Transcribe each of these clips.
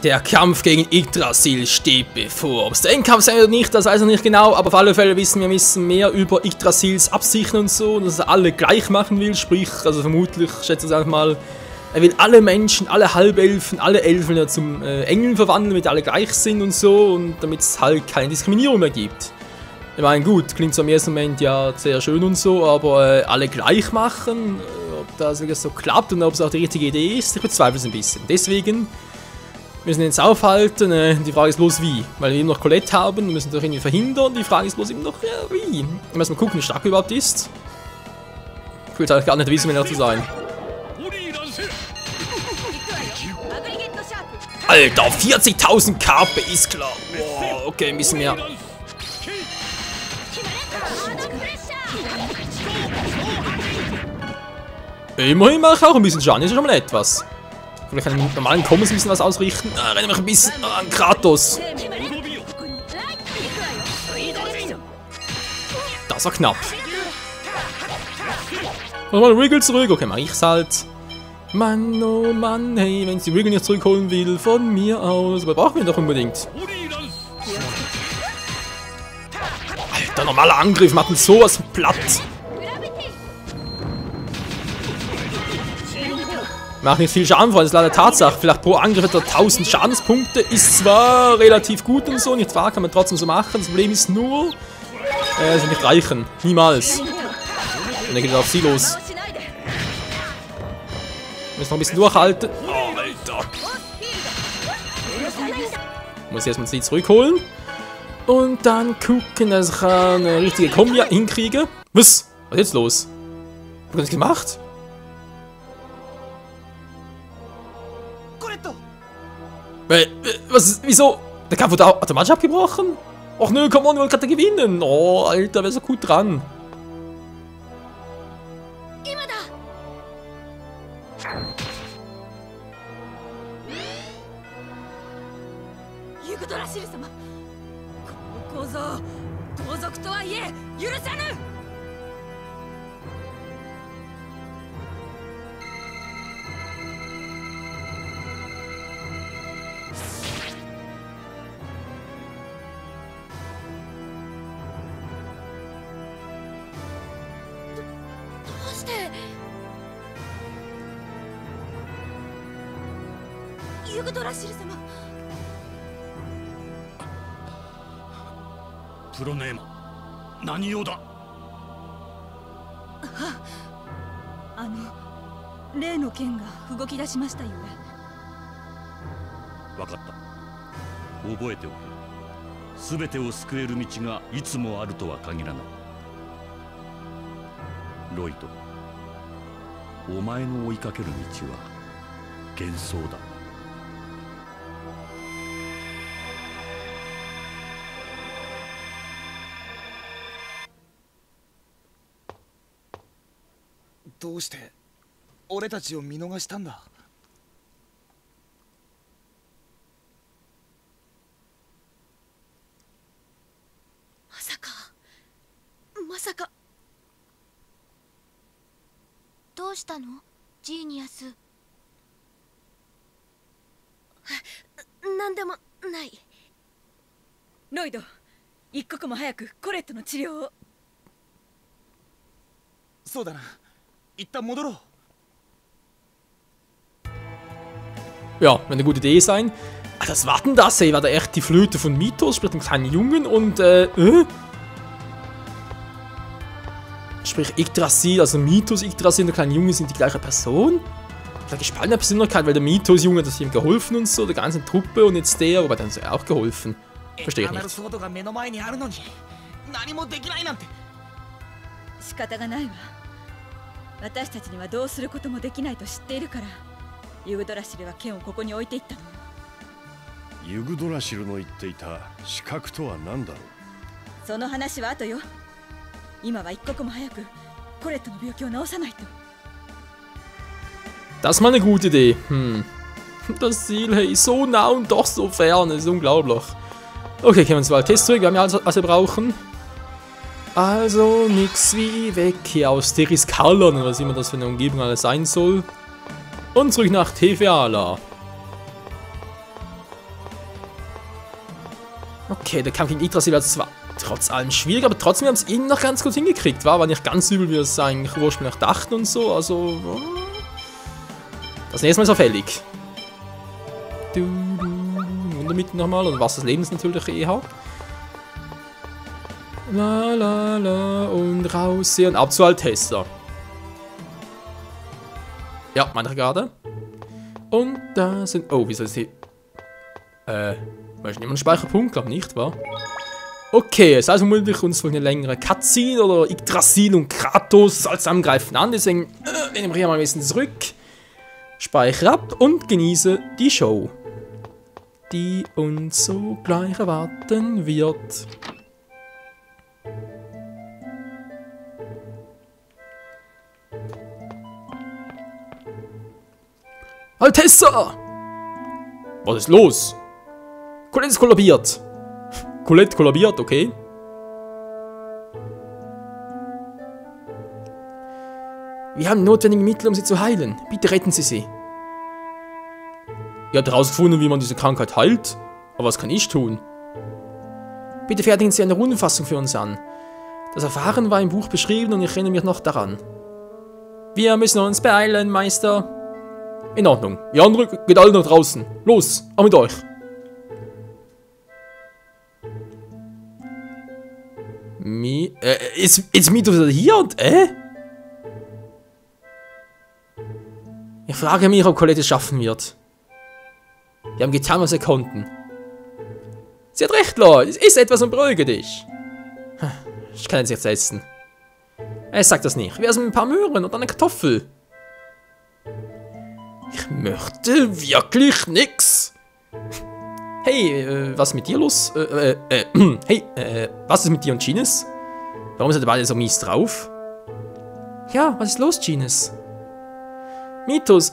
Der Kampf gegen Yggdrasil steht bevor. Ob es der Endkampf sein oder nicht, das weiß ich nicht genau, aber auf alle Fälle wissen wir ein bisschen mehr über Yggdrasils Absichten und so, und dass er alle gleich machen will, sprich, also vermutlich, schätze ich einfach mal, er will alle Menschen, alle Halbelfen, alle Elfen ja zum Engeln verwandeln, damit alle gleich sind und so, und damit es halt keine Diskriminierung mehr gibt. Ich meine, gut, klingt so im ersten Moment ja sehr schön und so, aber alle gleich machen, ob das wirklich so klappt und ob es auch die richtige Idee ist, ich bezweifle es ein bisschen. Deswegen müssen wir uns aufhalten, die Frage ist bloß wie, weil wir eben noch Colette haben, wir müssen doch irgendwie verhindern, die Frage ist bloß eben noch, ja, wie. Wir müssen mal gucken, wie stark er überhaupt ist. Ich will halt gar nicht wissen, wenn er zu sein. Alter, 40.000 KP ist klar. Boah, okay, ein bisschen mehr. Immerhin mache ich auch ein bisschen Schaden, ist ja schon mal etwas. Vielleicht kann ich mit normalen Kombos ein bisschen was ausrichten. Renne mich ein bisschen an Kratos. Das war knapp. Mach mal Wriggle zurück. Okay, mach ich's halt. Mann, oh Mann, hey, wenn sie Wriggle nicht zurückholen will, von mir aus. Aber brauchen wir doch unbedingt. Alter, normaler Angriff macht uns sowas platt. Macht nicht viel Schaden, Freunde, das ist leider Tatsache. Vielleicht pro Angriff etwa 1000 Schadenspunkte. Ist zwar relativ gut und so, nicht wahr, kann man trotzdem so machen. Das Problem ist nur, sie nicht reichen. Niemals. Und dann geht es auf sie los. Wir müssen noch ein bisschen durchhalten. Oh, Alter. Muss erstmal sie zurückholen. Und dann gucken, dass ich eine richtige Kombi hinkriege. Was? Was ist jetzt los? Was hab ich gemacht? Was? Wieso? Der Kampf wurde automatisch abgebrochen? Och nö, komm on, wir wollen gerade gewinnen. Oh, Alter, wer ist so gut dran?どうして俺たちを見逃したんだ。まさかどうしたのジーニアス。なんでもない。ロイド、一刻も早くコレットの治療を。そうだな、一旦戻ろう。 Ja, wird eine gute Idee sein. Das war denn das, ey? War da echt die Flöte von Mythos, sprich einen kleinen Jungen und, Sprich Yggdrasil, also Mythos, Yggdrasil und der kleine Junge sind die gleiche Person? Eine gespaltene Persönlichkeit, weil der Mythos-Junge hat ihm geholfen und so, der ganzen Truppe, und jetzt der, wobei dann so auch geholfen. Verstehe ich nicht. 仕方がないわ。私たちにはどうすることもできないと知っているから、ユグドラシルは剣をここに置いていったの。ユグドラシルの言っていた資格とは何だろう。その話は後よ。今は一刻も早くコレットの病気を治さないと。Das ist mal eine gute Idee. Das Ziel, hey, so nah und doch so fern, das ist unglaublich. Okay, können wir uns mal Test zurück, wir haben ja alles, was wir brauchen. Also, nix wie weg hier aus Teriskalon, oder was immer das für eine Umgebung alles sein soll. Und zurück nach Tefiala. Okay, der Kampf gegen Yggdrasil war zwar trotz allem schwierig, aber trotzdem haben es ihn noch ganz gut hingekriegt. War nicht ganz übel, wie wir es eigentlich ursprünglich dachten und so. Also, das nächste Mal ist auffällig. Wundermittel nochmal, oder was des Lebens natürlich eher. La la la und raus hier und ab zu Altessa. Ja, meine gerade. Und da sind. Oh, wie soll es hier. Weiß nicht, ein Speicherpunkt, glaube nicht, wahr? Okay, es heißt vermutlich uns wohl eine längere Cutscene oder Yggdrasil und Kratos als Angreifen an, deswegen nehmen wir hier mal ein bisschen zurück. Speichere ab und genieße die Show, die uns so gleich erwarten wird. Altessa! Was ist los? Colette ist kollabiert. Colette kollabiert, okay. Wir haben notwendige Mittel, um sie zu heilen. Bitte retten Sie sie. Ihr habt herausgefunden, wie man diese Krankheit heilt. Aber was kann ich tun? Bitte fertigen Sie eine Rundenfassung für uns an. Das Verfahren war im Buch beschrieben und ich erinnere mich noch daran. Wir müssen uns beeilen, Meister. In Ordnung. Ihr anderen geht alle nach draußen. Los, auch mit euch. Ist Mito wieder hier und Ich frage mich, ob Colette es schaffen wird. Wir haben getan, was wir konnten. Sie hat recht, Leute. Es ist etwas und beruhige dich. Ich kann jetzt nichts essen. Sag das nicht. Wie wär's mit ein paar Möhren und einer Kartoffel? Ich möchte wirklich nix. Hey, was ist mit dir los? Hey, was ist mit dir und Gines? Warum seid ihr beide so mies drauf? Ja, was ist los, Gines? Mythos,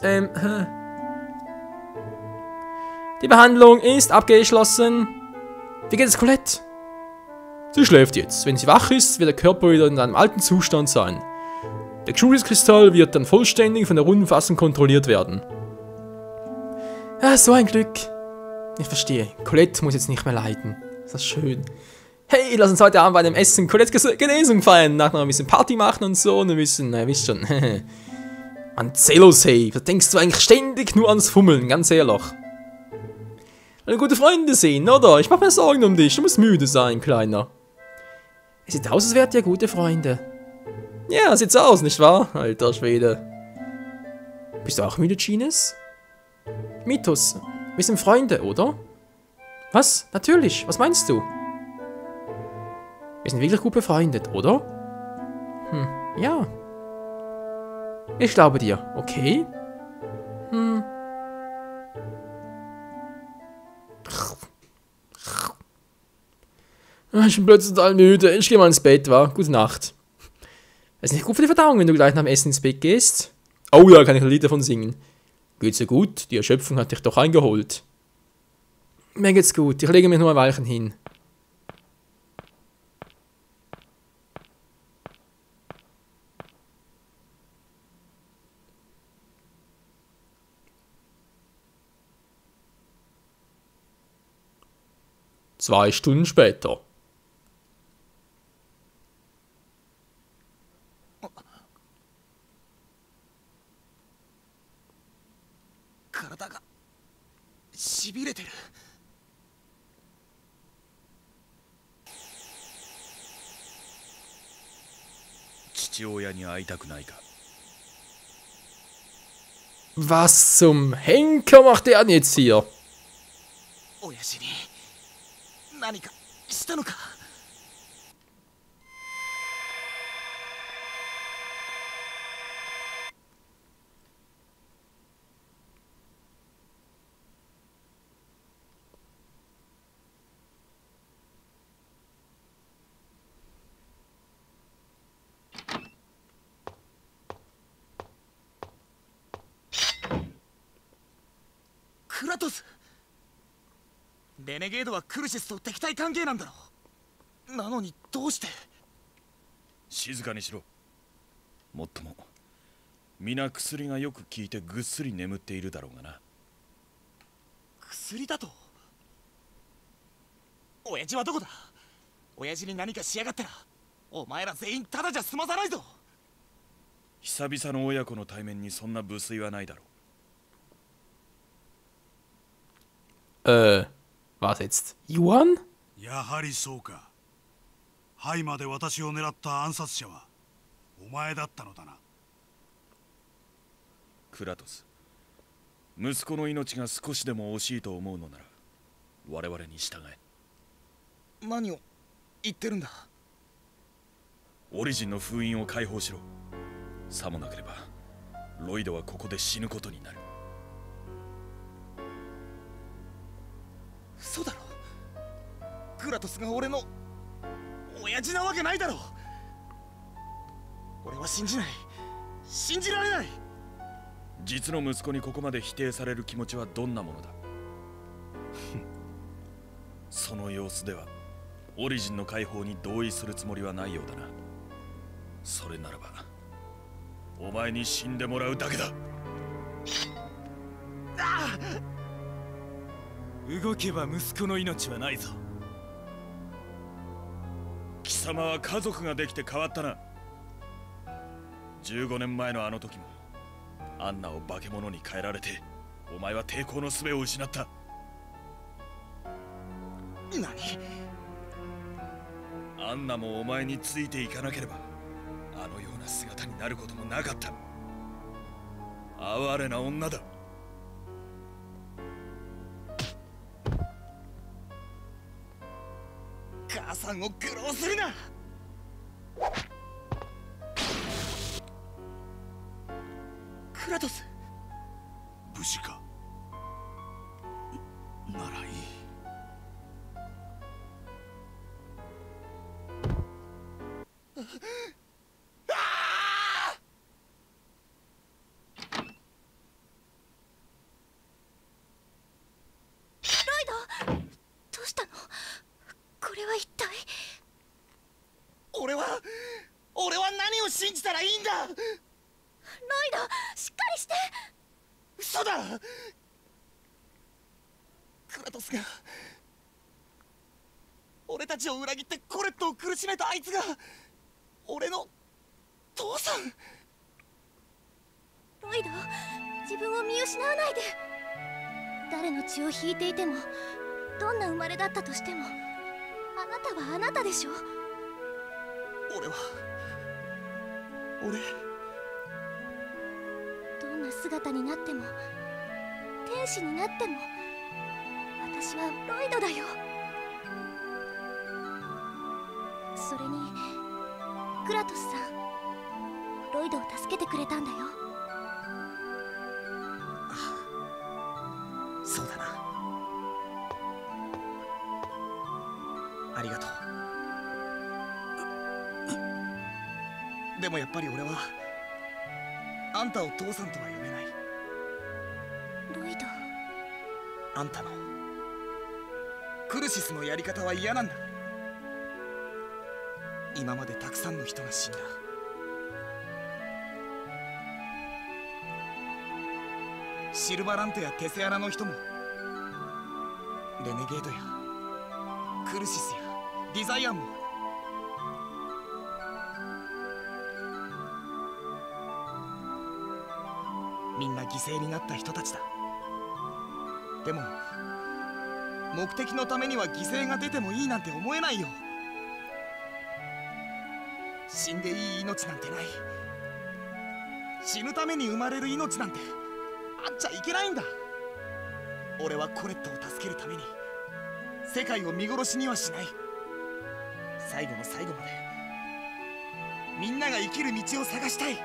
Die Behandlung ist abgeschlossen. Wie geht es Colette? Sie schläft jetzt. Wenn sie wach ist, wird der Körper wieder in einem alten Zustand sein. Der Julius-Kristall wird dann vollständig von der Rundenfassung kontrolliert werden. Ah, so ein Glück. Ich verstehe. Colette muss jetzt nicht mehr leiden. Ist das schön. Hey, lass uns heute Abend bei dem Essen Colettes Genesung feiern. Nachher noch ein bisschen Party machen und so. Und ein bisschen, wisst schon. Anzelos, hey. Was denkst du eigentlich ständig nur ans Fummeln? Ganz ehrlich. Eine gute Freunde sehen, oder? Ich mach mir Sorgen um dich. Du musst müde sein, Kleiner. Es sieht aus, als wärt ihr gute Freunde. Ja, sieht's aus, nicht wahr? Alter Schwede. Bist du auch müde, Gines? Mythos. Wir sind Freunde, oder? Was? Natürlich. Was meinst du? Wir sind wirklich gut befreundet, oder? Ja. Ich glaube dir. Okay. Ich bin plötzlich total müde. Ich gehe mal ins Bett, wa? Gute Nacht. Es ist nicht gut für die Verdauung, wenn du gleich nach dem Essen ins Bett gehst. Oh ja, kann ich ein Lied davon singen. Geht's dir gut? Die Erschöpfung hat dich doch eingeholt. Mir geht's gut. Ich lege mich nur ein Weilchen hin. Zwei Stunden später. Karada しびれてる。父親に会いたくないか。Was zum Henker macht der denn jetzt hier? 親父に何かしたのか。クラトス、レネゲードはクルシスと敵対関係なんだろう。なのにどうして。静かにしろ。もっとも皆薬がよく効いてぐっすり眠っているだろうがな。薬だと。親父はどこだ。親父に何かしやがったらお前ら全員ただじゃ済まさないぞ。久々の親子の対面にそんな無粋はないだろう。Was jetzt? Yuan? やはりそうか。ハイまで私を狙った暗殺者はお前だったのだな。クラトス、息子の命が少しでも惜しいと思うのなら我々に従え。何を言ってるんだ。オリジンの封印を解放しろ。さもなければロイドはここで死ぬことになる。嘘だろ。クラトスが俺の親父なわけないだろ。俺は信じない。信じられない。実の息子にここまで否定される気持ちはどんなものだ。その様子ではオリジンの解放に同意するつもりはないようだな。それならばお前に死んでもらうだけだ。動けば息子の命はないぞ。貴様は家族ができて変わったな。15年前のあの時もアンナを化け物に変えられてお前は抵抗の術を失った。何？アンナもお前についていかなければあのような姿になることもなかった。哀れな女だ。母さんを愚弄するな。クラトス、無事か。ならいい。どうしたの？これは一体。俺は何を信じたらいいんだ。ロイド、しっかりして。嘘だ。クラトスが俺たちを裏切ってコレットを苦しめたあいつが俺の父さん。ロイド、自分を見失わないで。誰の血を引いていても、どんな生まれだったとしても、あなたはあなたでしょ。俺どんな姿になっても、天使になっても、私はロイドだよ。それにクラトスさん、ロイドを助けてくれたんだよ。そうだな。ありがとう。でもやっぱり俺はあんたを父さんとは呼べない。ロイド、あんたのクルシスのやり方は嫌なんだ。今までたくさんの人が死んだ。シルバランテやテセアラの人も、レネゲードやクルシスやディザイアンも、みんな犠牲になった人たちだ。でも目的のためには犠牲が出てもいいなんて思えないよ。死んでいい命なんてない。死ぬために生まれる命なんてあっちゃいけないんだ。俺はコレットを助けるために世界を見殺しにはしない。最後の最後までみんなが生きる道を探したい。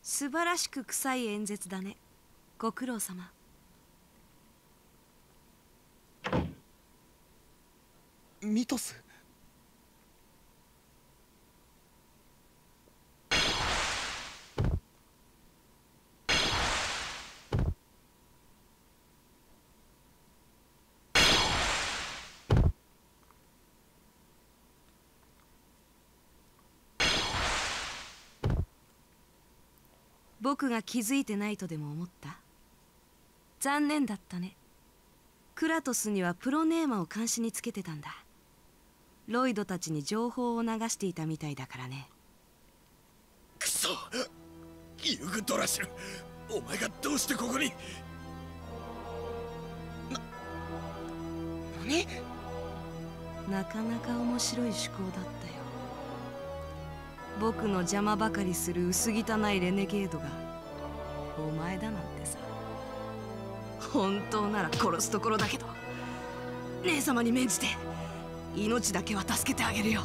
素晴らしく臭い演説だね。ご苦労様。ミトス、僕が気づいてないとでも思った？残念だったね。クラトスにはプロネーマを監視につけてたんだ。ロイドたちに情報を流していたみたいだからね。くそ、ユグドラシル、お前がどうしてここに。何？なかなか面白い趣向だったよ。僕の邪魔ばかりする薄汚いレネゲードがお前だなんてさ。本当なら殺すところだけど、姉様に免じて命だけは助けてあげるよ。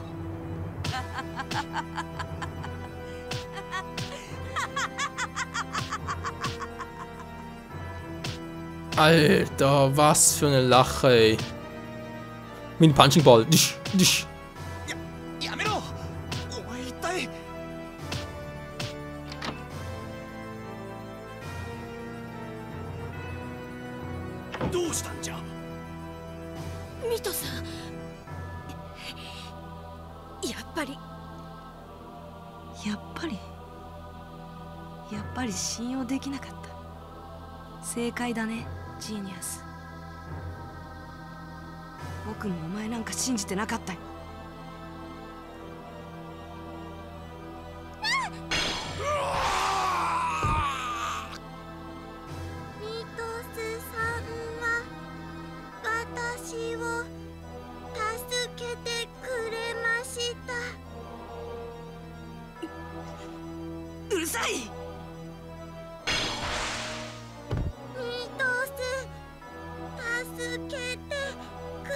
Alter, was für eine Lache, ey. Wie ein Punching Ball. Disch, disch. やめろ。お前一体。どうしたんじゃ。ミトさん、やっぱり信用できなかった。正解だね、ジーニアス。僕もお前なんか信じてなかったよ。ミトスさんは私を助けてくれました。うるさい。ミトス、助けてくれ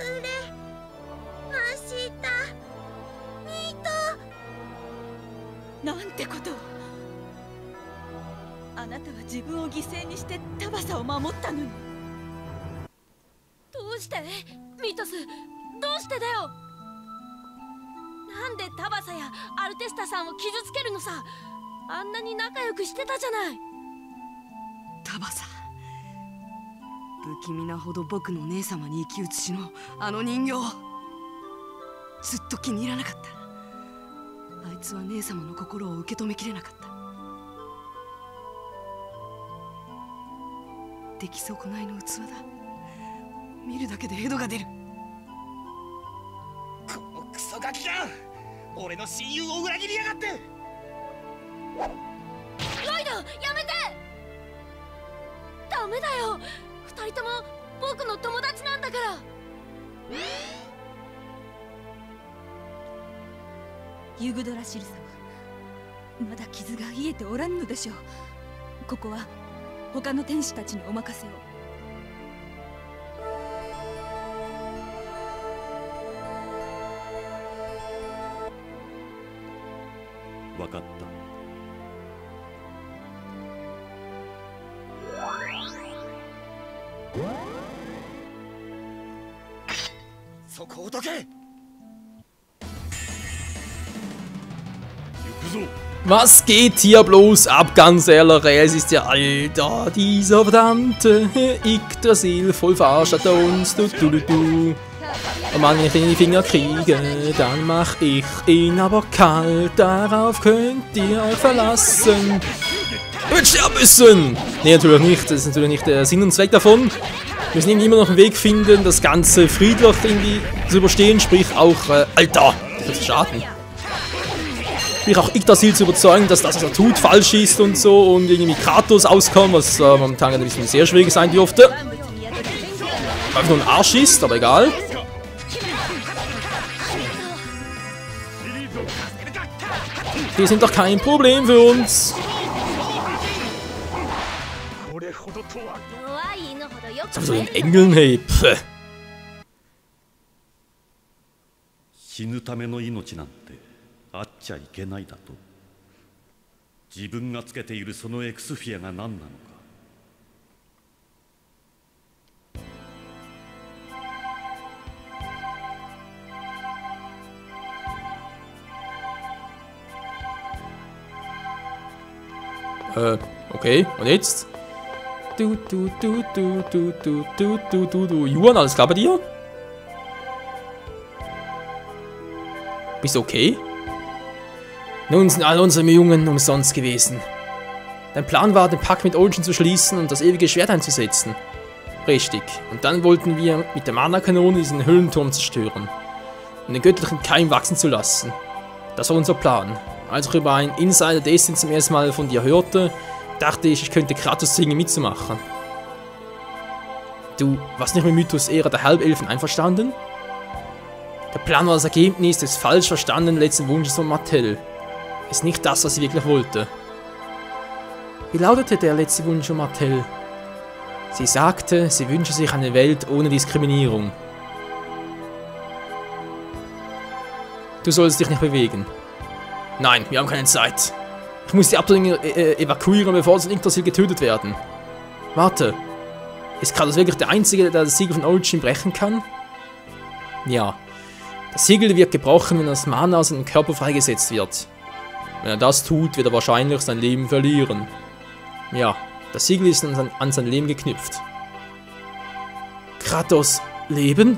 ました。ミト。なんてことを。あなたは自分を犠牲にしてタバサを守ったのに。どうしてミトス、どうしてだよ。なんでタバサやアルテスタさんを傷つけるのさ。あんなに仲良くしてたじゃない。タバサ、不気味なほど僕の姉様に生き写しのあの人形、ずっと気に入らなかった。あいつは姉様の心を受け止めきれなかった。出来損ないの器だ。見るだけでヘドが出る。このクソガキが俺の親友を裏切りやがって。ロイド、やめて。ダメだよ。二人とも僕の友達なんだから。ユグドラシル様、まだ傷が癒えておらんのでしょう。ここは他の天使たちにお任せを。分かった。そこをどけ。行くぞ。 Was geht hier bloß ab, ganz ehrlich? Es ist ja Alter, dieser verdammte Yggdrasil voll verarscht hat uns. Du. Und wenn ich ihn in die Finger kriege, dann mach ich ihn aber kalt. Darauf könnt ihr euch verlassen. Ihr werdet sterben müssen! Nee, natürlich nicht. Das ist natürlich nicht der Sinn und Zweck davon. Wir müssen immer noch einen Weg finden, das Ganze friedlich irgendwie zu überstehen. Sprich auch, Alter, das wird schaden. Sprich auch Yggdrasil zu überzeugen, dass das, was er tut, falsch ist und so. Und irgendwie mit Kratos auskommen, was momentan ein bisschen sehr schwierig sein dürfte. Einfach nur ein Arsch ist, aber egal. Die sind doch kein Problem für uns. So zu den Engeln, hey, pff. 死ぬための命なんてあっちゃいけないだと。自分がつけているそのエクスフィアが何なのか。Okay, und jetzt? Juan, alles klar bei dir? Bist du okay? Nun sind alle unsere Bemühungen umsonst gewesen. Dein Plan war, den Pakt mit Olchen zu schließen und das ewige Schwert einzusetzen. Richtig. Und dann wollten wir mit der Mana-Kanone diesen Höhlenturm zerstören. Und den göttlichen Keim wachsen zu lassen. Das war unser Plan. Als ich über einen Insider Destiny zum ersten Mal von dir hörte, dachte ich, ich könnte Kratos zwingen mitzumachen. Du warst nicht mit Mythos Ära der Halbelfen einverstanden? Der Plan war das Ergebnis des falsch verstandenen letzten Wunsches von Martell. Ist nicht das, was sie wirklich wollte. Wie lautete der letzte Wunsch von Martell? Sie sagte, sie wünsche sich eine Welt ohne Diskriminierung. Du sollst dich nicht bewegen. Nein, wir haben keine Zeit. Ich muss die Abtrünnigen evakuieren, bevor sie in Yggdrasil getötet werden. Warte. Ist Kratos wirklich der Einzige, der das Siegel von Origin brechen kann? Ja. Das Siegel wird gebrochen, wenn das Mana aus seinem Körper freigesetzt wird. Wenn er das tut, wird er wahrscheinlich sein Leben verlieren. Ja, das Siegel ist an sein Leben geknüpft. Kratos Leben?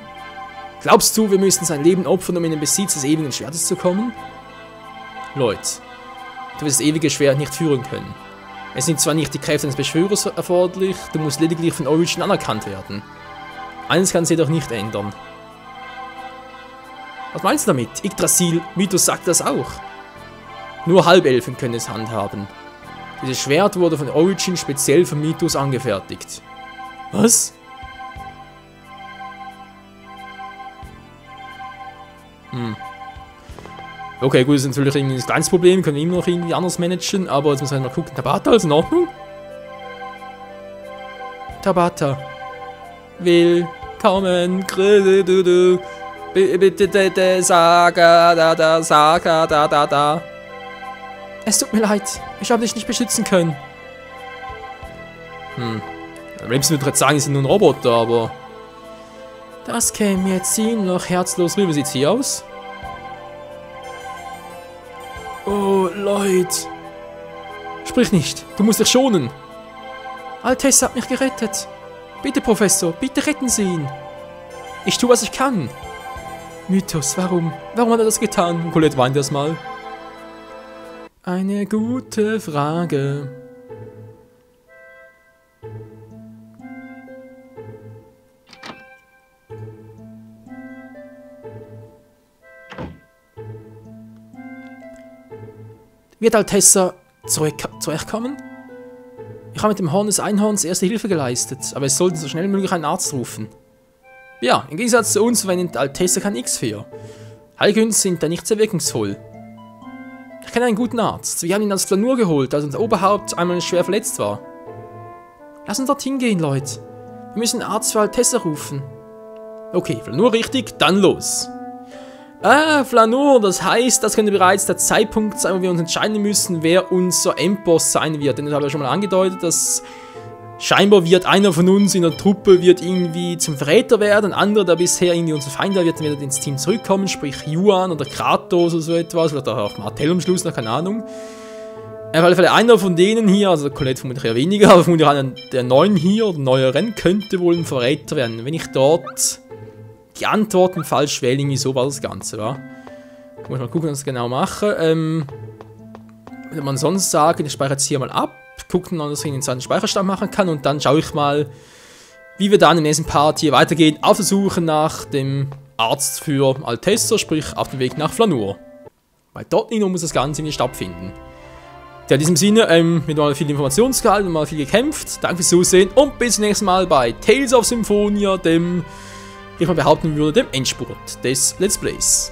Glaubst du, wir müssen sein Leben opfern, um in den Besitz des ewigen Schwertes zu kommen? Lloyd, du wirst das ewige Schwert nicht führen können. Es sind zwar nicht die Kräfte eines Beschwörers erforderlich, du musst lediglich von Origin anerkannt werden. Eines kann sie jedoch nicht ändern. Was meinst du damit? Yggdrasil, Mythos sagt das auch. Nur Halbelfen können es handhaben. Dieses Schwert wurde von Origin speziell für Mythos angefertigt. Was? Okay, gut, das ist natürlich irgendwie ein kleines Problem, können wir immer noch irgendwie anders managen, aber jetzt müssen wir mal gucken. Tabata, ist in Ordnung? Tabata. Willkommen, bitte, Saga, da. Es tut mir leid, ich habe dich nicht beschützen können. Am liebsten würde ich jetzt sagen, sie sind nur ein Roboter, aber... Das käme mir ziemlich herzlos rüber. Sieht's hier aus? Oh, Lloyd. Sprich nicht, du musst dich schonen. Altessa hat mich gerettet. Bitte, Professor, bitte retten Sie ihn. Ich tue, was ich kann. Mythos, warum? Warum hat er das getan? Colette weint erstmal. Eine gute Frage. Wird Altessa zurechtkommen? Ich habe mit dem Horn des Einhorns erste Hilfe geleistet, aber es sollte so schnell wie möglich einen Arzt rufen. Ja, im Gegensatz zu uns verwendet Altessa kein X-Fear. Heilkünste sind da nicht sehr wirkungsvoll. Ich kenne einen guten Arzt. Wir haben ihn als Flanur geholt, als unser Oberhaupt einmal schwer verletzt war. Lass uns dorthin gehen, Leute. Wir müssen einen Arzt für Altessa rufen. Okay, Flanur richtig, dann los. Flanur, das heißt, das könnte bereits der Zeitpunkt sein, wo wir uns entscheiden müssen, wer unser Endboss sein wird. Denn das habe ich ja schon mal angedeutet, dass scheinbar wird einer von uns in der Truppe wird irgendwie zum Verräter werden, ein anderer, der bisher irgendwie unser Feind war, wird dann wieder ins Team zurückkommen, sprich Yuan oder Kratos oder so etwas, oder auch Martell am Schluss noch, keine Ahnung. Auf alle Fälle einer von denen hier, also Colette vermutlich eher weniger, aber vermutlich einer der neuen hier, oder neueren, könnte wohl ein Verräter werden. Wenn ich dort die Antworten falsch wähle, irgendwie so war das Ganze, wa? Muss mal gucken, was ich genau mache. Würde man sonst sagen, ich speichere jetzt hier mal ab, gucken, dass ich in seinen Speicherstand machen kann und dann schaue ich mal, wie wir dann im nächsten Part hier weitergehen, auf der Suche nach dem Arzt für Altessa, sprich auf dem Weg nach Flanur. Weil dort nicht muss das Ganze irgendwie stattfinden. Ja, in diesem Sinne, mit mal viel Informationsgehalt und mal viel gekämpft. Danke fürs Zusehen und bis zum nächsten Mal bei Tales of Symphonia, dem, wie ich mal behaupten würde, dem Endspurt des Let's Plays.